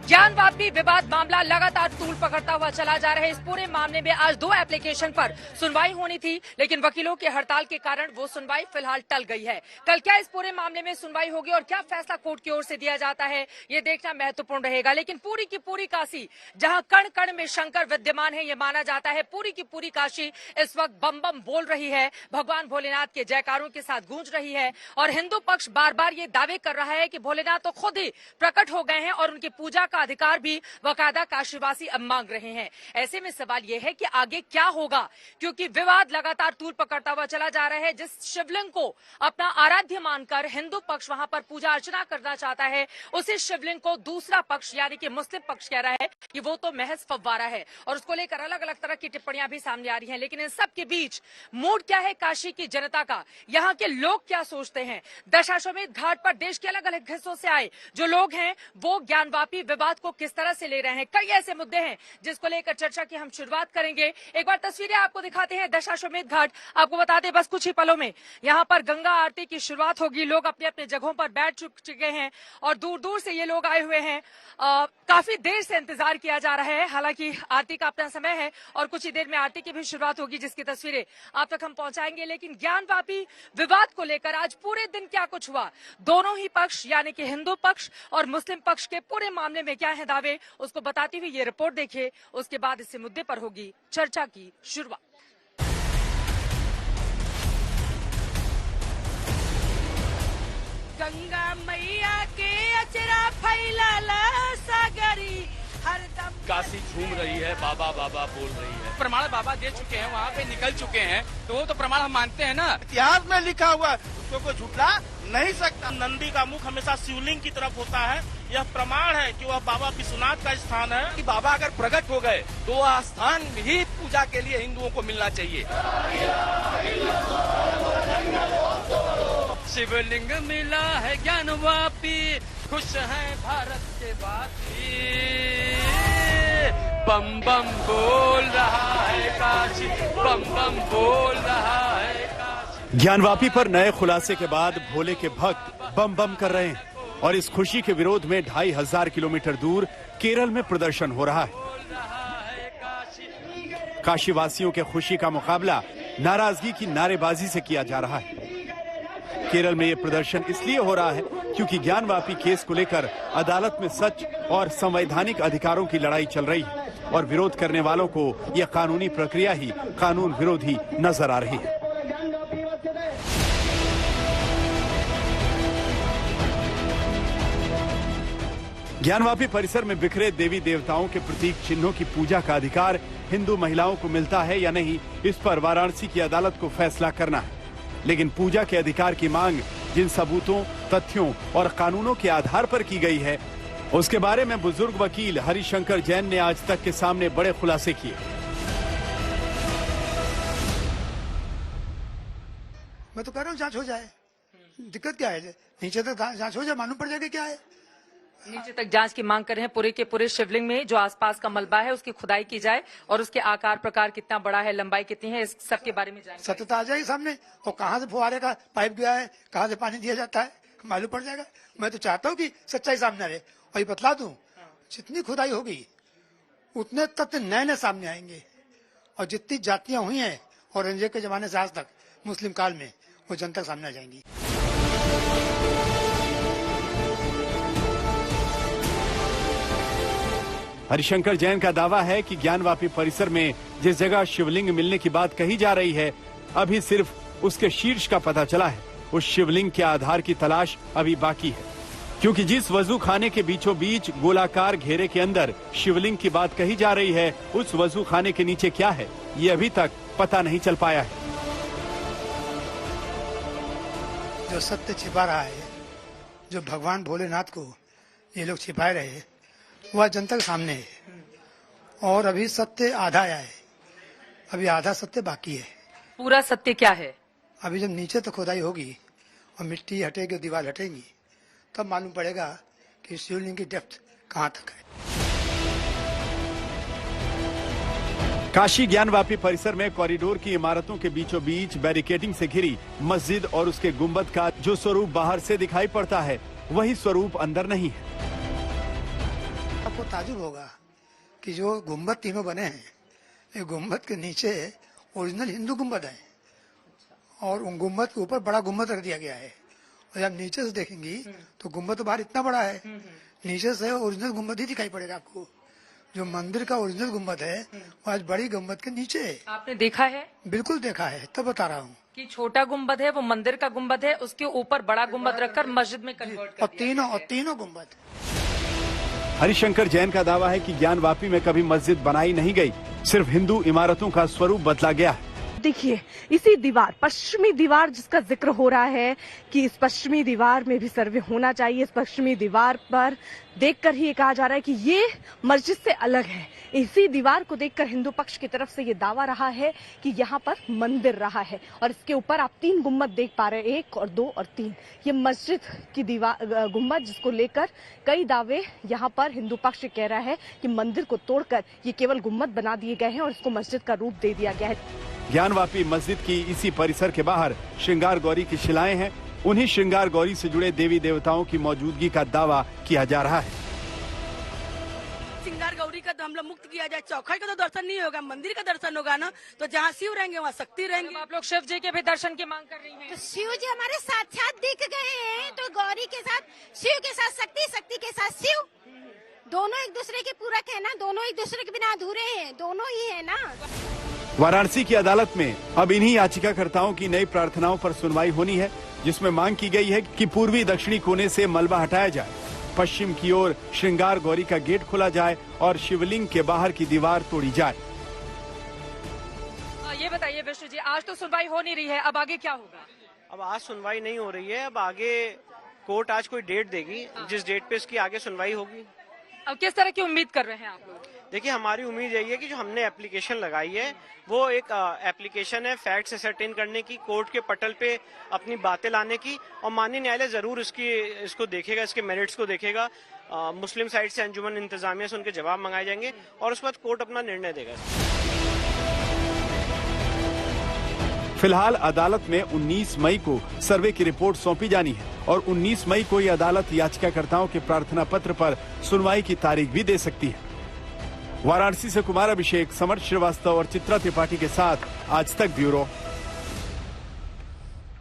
ज्ञानवापी विवाद मामला लगातार तूल पकड़ता हुआ चला जा रहा है। इस पूरे मामले में आज 2 एप्लीकेशन पर सुनवाई होनी थी, लेकिन वकीलों के हड़ताल के कारण वो सुनवाई फिलहाल टल गई है। कल क्या इस पूरे मामले में सुनवाई होगी और क्या फैसला कोर्ट की ओर से दिया जाता है, ये देखना महत्वपूर्ण रहेगा। लेकिन पूरी की पूरी काशी, जहां कण कण में शंकर विद्यमान है, ये माना जाता है, पूरी की पूरी काशी इस वक्त बम बम बोल रही है, भगवान भोलेनाथ के जयकारों के साथ गूंज रही है। और हिंदू पक्ष बार बार ये दावे कर रहा है कि भोलेनाथ तो खुद ही प्रकट हो गए हैं और उनकी पूजा का अधिकार भी बाकायदा काशीवासी अब मांग रहे हैं। ऐसे में सवाल यह है कि आगे क्या होगा, क्योंकि विवाद लगातार तूल पकड़ता हुआ चला जा रहा है। जिस शिवलिंग को अपना आराध्य मानकर हिंदू पक्ष वहां पर पूजा अर्चना करना चाहता है, उसी शिवलिंग को दूसरा पक्ष यानी कि मुस्लिम पक्ष कह रहा है कि वो तो महज फव्वारा है, और उसको लेकर अलग अलग तरह की टिप्पणियां भी सामने आ रही हैं। लेकिन इन सब के बीच मूड क्या है काशी की जनता का, यहाँ के लोग क्या सोचते हैं? दशाश्वमेध घाट पर देश के अलग अलग हिस्सों से आए जो लोग हैं, वो ज्ञानवापी विवाद को किस तरह से ले रहे हैं। कई ऐसे मुद्दे हैं जिसको लेकर चर्चा की हम शुरुआत करेंगे। एक बार तस्वीरें आपको दिखाते हैं दशाश्वमेध घाट। आपको बता दें, बस कुछ ही पलों में यहाँ पर गंगा आरती की शुरुआत होगी। लोग अपने अपने जगहों पर बैठ चुके हैं और दूर दूर से ये लोग आए हुए हैं। काफी देर से इंतजार किया जा रहा है। हालांकि आरती का अपना समय है और कुछ ही देर में आरती की भी शुरुआत होगी, जिसकी तस्वीरें आप तक हम पहुंचाएंगे। लेकिन ज्ञानवापी विवाद को लेकर आज पूरे दिन क्या कुछ हुआ, दोनों ही पक्ष यानी कि हिंदू पक्ष और मुस्लिम पक्ष के पूरे मामले में क्या है दावे, उसको बताती हुई ये रिपोर्ट देखिए। उसके बाद इस मुद्दे पर होगी चर्चा की शुरुआत। गंगा मैया के अचरा फैलाला सागरी, हरदम काशी झूम रही है, बाबा बाबा बोल रही है। प्रमाण बाबा दे चुके हैं, वहाँ पे निकल चुके हैं, तो वो तो प्रमाण हम मानते हैं ना। इतिहास में लिखा हुआ उसको कोई झुठला नहीं सकता। नंदी का मुख हमेशा शिवलिंग की तरफ होता है, यह प्रमाण है कि वह बाबा विश्वनाथ का स्थान है। कि बाबा अगर प्रकट हो गए तो वह स्थान भी पूजा के लिए हिंदुओं को मिलना चाहिए। शिवलिंग मिला है ज्ञानवापी, खुश है भारत के वासी, बम बम बोल रहा है काशी, बम बम बोल रहा है काशी। ज्ञानवापी पर नए खुलासे के बाद भोले के भक्त बम बम कर रहे हैं और इस खुशी के विरोध में 2500 किलोमीटर दूर केरल में प्रदर्शन हो रहा है। काशीवासियों के खुशी का मुकाबला नाराजगी की नारेबाजी से किया जा रहा है। केरल में ये प्रदर्शन इसलिए हो रहा है क्योंकि ज्ञानवापी केस को लेकर अदालत में सच और संवैधानिक अधिकारों की लड़ाई चल रही है और विरोध करने वालों को यह कानूनी प्रक्रिया ही कानून विरोधी नजर आ रही है। ज्ञानवापी परिसर में बिखरे देवी देवताओं के प्रतीक चिन्हों की पूजा का अधिकार हिंदू महिलाओं को मिलता है या नहीं, इस पर वाराणसी की अदालत को फैसला करना है। लेकिन पूजा के अधिकार की मांग जिन सबूतों, तथ्यों और कानूनों के आधार पर की गई है, उसके बारे में बुजुर्ग वकील हरिशंकर जैन ने आज तक के सामने बड़े खुलासे किए। मैं तो कह रहा हूँ जांच हो जाए, दिक्कत क्या है? नीचे तक जांच हो जाए, मालूम पड़ जाएगा क्या है। नीचे तक जांच की मांग कर रहे हैं। पूरे के पूरे शिवलिंग में जो आसपास का मलबा है उसकी खुदाई की जाए और उसके आकार प्रकार कितना बड़ा है, लंबाई कितनी है, इस सब के बारे में जानकारी सत्यता आ जाएगी सामने। और कहाँ से फुहारे का पाइप गया है, कहाँ से पानी दिया जाता है, मालूम पड़ जाएगा। मैं तो चाहता हूँ कि सच्चाई सामने रहे। और ये बतला दूं, जितनी खुदाई होगी उतने तथ्य नए नए सामने आएंगे। और जितनी जातियां हुई हैं औरंगजेब के जमाने से आज तक मुस्लिम काल में, वो जनता सामने आ जाएंगी। हरिशंकर जैन का दावा है कि ज्ञानवापी परिसर में जिस जगह शिवलिंग मिलने की बात कही जा रही है, अभी सिर्फ उसके शीर्ष का पता चला है। उस शिवलिंग के आधार की तलाश अभी बाकी है, क्योंकि जिस वजू खाने के बीचों बीच गोलाकार घेरे के अंदर शिवलिंग की बात कही जा रही है, उस वजू खाने के नीचे क्या है, ये अभी तक पता नहीं चल पाया है। जो सत्य छिपा रहा है, जो भगवान भोलेनाथ को ये लोग छिपाए रहे हैं, वह जनता के सामने है। और अभी सत्य आधा आया है, अभी आधा सत्य बाकी है। पूरा सत्य क्या है? अभी जब नीचे तक खुदाई होगी और मिट्टी हटेगी और दीवार हटेगी, तब मालूम पड़ेगा कि शिवलिंग की डेप्थ कहाँ तक है। काशी ज्ञानवापी परिसर में कॉरिडोर की इमारतों के बीचों बीच बैरिकेडिंग से घिरी मस्जिद और उसके गुंबद का जो स्वरूप बाहर से दिखाई पड़ता है, वही स्वरूप अंदर नहीं है। आपको ताजुब होगा कि जो गुम्बद तीनों बने हैं, ये गुम्बद के नीचे ओरिजिनल हिंदू गुम्बद है और उन गुम्बद के ऊपर बड़ा गुम्बद रख दिया गया है। और जब नीचे से देखेंगी तो गुम्बद तो बाहर इतना बड़ा है, नीचे से ओरिजिनल गुम्बद ही दिखाई पड़ेगा आपको। जो मंदिर का ओरिजिनल गुम्बद है वो आज बड़ी गुम्बद के नीचे है। आपने देखा है बिल्कुल देखा है, तब बता रहा हूँ। कि छोटा गुम्बद है वो मंदिर का गुम्बद है, उसके ऊपर बड़ा गुम्बद रखकर मस्जिद में कन्वर्ट कर दिया और तीनों गुम्बद। हरिशंकर जैन का दावा है कि ज्ञानवापी में कभी मस्जिद बनाई नहीं गई, सिर्फ हिंदू इमारतों का स्वरूप बदला गया है। देखिए इसी दीवार, पश्चिमी दीवार जिसका जिक्र हो रहा है कि इस पश्चिमी दीवार में भी सर्वे होना चाहिए, इस पश्चिमी दीवार पर देखकर ही ये कहा जा रहा है कि ये मस्जिद से अलग है। इसी दीवार को देखकर हिंदू पक्ष की तरफ से ये दावा रहा है कि यहाँ पर मंदिर रहा है और इसके ऊपर आप 3 गुम्बद देख पा रहे हैं, 1 और 2 और 3। ये मस्जिद की दीवार गुम्बद, जिसको लेकर कई दावे यहाँ पर हिंदू पक्ष कह रहा है कि मंदिर को तोड़कर ये केवल गुम्बद बना दिए गए हैं और इसको मस्जिद का रूप दे दिया गया है। ज्ञानवापी मस्जिद की इसी परिसर के बाहर श्रृंगार गौरी की शिलाएं हैं। उन्हीं श्रृंगार गौरी से जुड़े देवी देवताओं की मौजूदगी का दावा किया जा रहा है। श्रृंगार गौरी का तो हम लोग मुक्त किया जाए, चौखट का तो दर्शन नहीं होगा, मंदिर का दर्शन होगा ना। तो जहाँ शिव रहेंगे वहाँ शक्ति रहेंगे। आप लोग शिव जी के भी दर्शन की मांग कर रही हैं। तो शिव जी हमारे साक्षात दिख गए हैं, तो गौरी के साथ शिव के साथ शक्ति, शक्ति के साथ शिव, दोनों एक दूसरे के पूरक है ना, दोनों एक दूसरे के बिना अधूरे हैं, दोनों ही है ना। वाराणसी की अदालत में अब इन्हीं याचिकाकर्ताओं की नई प्रार्थनाओं पर सुनवाई होनी है, जिसमें मांग की गई है कि पूर्वी दक्षिणी कोने से मलबा हटाया जाए, पश्चिम की ओर श्रृंगार गौरी का गेट खोला जाए और शिवलिंग के बाहर की दीवार तोड़ी जाए। ये बताइए विष्णु जी, आज तो सुनवाई हो नहीं रही है, अब आगे क्या होगा? अब आज सुनवाई नहीं हो रही है, अब आगे कोर्ट आज कोई डेट देगी, जिस डेट पे इसकी आगे सुनवाई होगी। अब किस तरह की उम्मीद कर रहे हैं आप लोग? देखिए हमारी उम्मीद यही है कि जो हमने एप्लीकेशन लगाई है वो एक एप्लीकेशन है फैक्ट्स असरटेन करने की, कोर्ट के पटल पे अपनी बातें लाने की, और माननीय न्यायालय जरूर इसको देखेगा, इसके मेरिट्स को देखेगा। मुस्लिम साइड से अंजुमन इंतजामिया से उनके जवाब मंगाए जाएंगे और उसके बाद कोर्ट अपना निर्णय देगा। फिलहाल अदालत में 19 मई को सर्वे की रिपोर्ट सौंपी जानी है और 19 मई को ये अदालत याचिकाकर्ताओं के प्रार्थना पत्र पर सुनवाई की तारीख भी दे सकती है। वाराणसी से कुमार अभिषेक, समर्थ श्रीवास्तव और चित्रा त्रिपाठी के साथ आज तक ब्यूरो।